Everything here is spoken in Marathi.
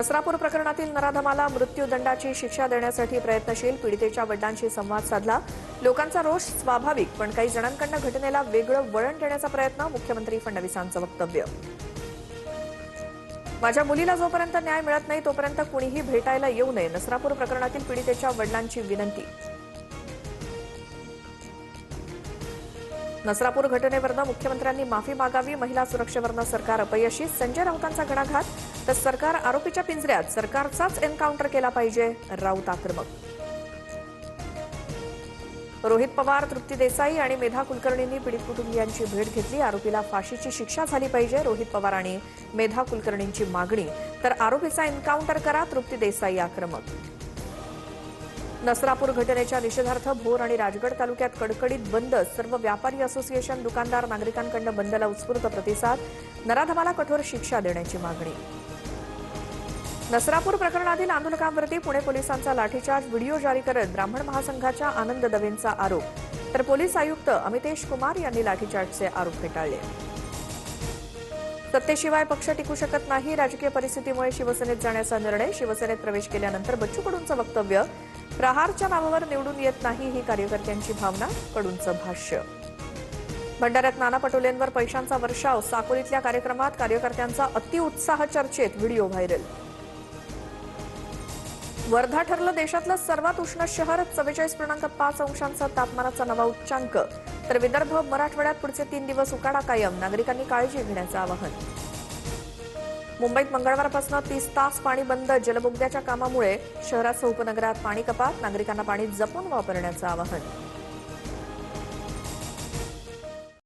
नसरापूर प्रकरणातील नराधमाला मृत्यूदंडाची शिक्षा देण्यासाठी प्रयत्नशील पीडितेच्या वडिलांशी संवाद साधला। लोकांचा रोष स्वाभाविक, पण काही जणांकडून घटनेला वेगळं वळण देण्याचा प्रयत्न। मुख्यमंत्री फडणवीसांचं वक्तव्य। माझ्या मुलीला जोपर्यंत न्याय मिळत नाही तोपर्यंत कुणीही भेटायला येऊ नये, नसरापूर प्रकरणातील पीडितेच्या वडिलांची विनंती। नसरापूर घटनेवरनं मुख्यमंत्र्यांनी माफी मागावी, महिला सुरक्षेवरनं सरकार अपयशी, संजय राऊतांचा घणाघात। तर सरकार आरोपीच्या पिंजऱ्यात, सरकारचाच एन्काउंटर केला पाहिजे, राऊत आक्रमक। रोहित पवार, तृप्ती देसाई आणि मेधा कुलकर्णींनी पीडित कुटुंबियांची भेट घेतली। आरोपीला फाशीची शिक्षा झाली पाहिजे, रोहित पवार आणि मेधा कुलकर्णींची मागणी। तर आरोपीचा एन्काउंटर करा, तृप्ती देसाई आक्रमक। नसरापूर घटनेच्या निषेधार्थ भोर आणि राजगड तालुक्यात कडकडीत बंद। सर्व व्यापारी असोसिएशन, दुकानदार, नागरिकांकडून बंदला उत्स्फूर्त प्रतिसाद। नराधमाला कठोर शिक्षा देण्याची मागणी। नसरापूर प्रकरणातील आंदोलकांवरती पुणे पोलिसांचा लाठीचार्ज, व्हिडिओ जारी करत ब्राह्मण महासंघाच्या आनंद दवेंचा आरोप। तर पोलीस आयुक्त अमितेश कुमार यांनी लाठीचार्जचे आरोप फेटाळले। सत्तेशिवाय पक्ष टिकू शकत नाही, राजकीय परिस्थितीमुळे शिवसेनेत जाण्याचा निर्णय। शिवसेनेत प्रवेश केल्यानंतर बच्चू कडूंचं वक्तव्य। प्रहारच्या नावावर निवडून येत नाही ही कार्यकर्त्यांची भावना, कडूंचं भाष्य। भंडाऱ्यात नाना पटोलेंवर पैशांचा वर्षाव, साकोलीतल्या कार्यक्रमात कार्यकर्त्यांचा अतिउत्साह चर्चेत, व्हिडिओ व्हायरल। वर्धा ठरलं देशातलं सर्वात उष्ण शहर, 44.5 अंशांचा तापमानाचा नवा उच्चांक। तर विदर्भ, मराठवाड्यात पुढचे 3 दिवस उकाडा कायम, नागरिकांनी काळजी घेण्याचं आवाहन। मुंबईत मंगळवारपासून 30 तास पाणी बंद, जलबोगद्याच्या कामामुळे शहरासह उपनगरात पाणी कपात, नागरिकांना पाणी जपून वापरण्याचं आवाहन।